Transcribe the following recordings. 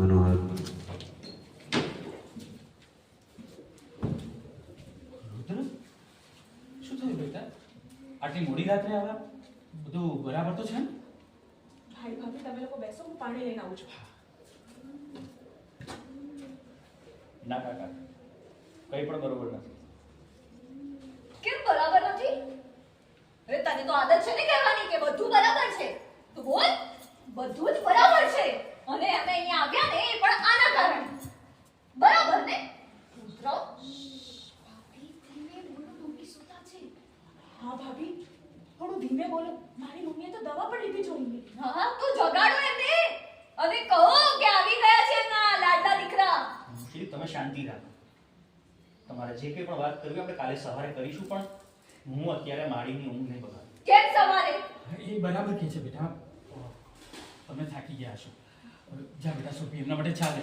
મનોહર. રુદ્ર, શું થયું બેટા? આટલી મોડી રાત્રે આવ્યા? બધું બરાબર તો છે ને? ભાઈ ભાભી તમે લોકો બેસો, હું પાણી લઈને આવું છું. ના કાકા, કંઈ પણ બરોબર નથી. કેમ બરાબર નથી? અરે તને તો આદત છે ને કહેવાની કે બધું બરાબર છે. તું બોલ, બધું જ બરાબર છે. અને અમે અહીંયા આવ્યા ને એ પણ આના કારણે. બરાબર ને? રુદ્ર, ભાભી ધીમે બોલો, મમ્મી સૂતા છે. હા ભાભી, થોડું ધીમે બોલો. મારી મમ્મીએ તો દવા પણ લીધી જોઈએ. હા, તો જગાડો એમને અને કહો કે આવી ગયા છે એમના લાડલા દીકરા. મુશી, તમે શાંતિ રાખો. તમારે જે કંઈ પણ વાત કરવી આપણે કાલે સવારે કરીશું, પણ હું અત્યારે માળીની ઊંઘ નહીં બગાડું. કેમ સવારે? એ બરાબર કે છે બેટા, તમે થાકી ગયા છો. જા બેટા, સોફી એમના માટે ચા લે.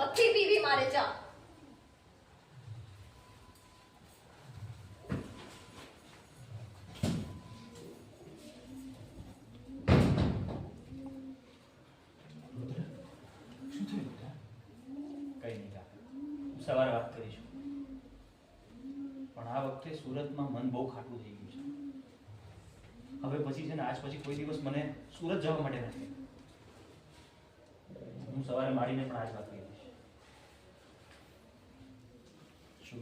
નથી પીવી મારે ચા. શું થયું બેટા? કંઈ નહીં કાકા, સવારે વાત કરીશું. પણ આ વખતે સુરતમાં મન બહુ ખાટું થઈ ગયું છે. હવે પછી છે ને, આજ પછી કોઈ દિવસ મને સુરત જવા માટે નથી. હું સવારે માડીને પણ આજ વાત કરી દઈશ. શું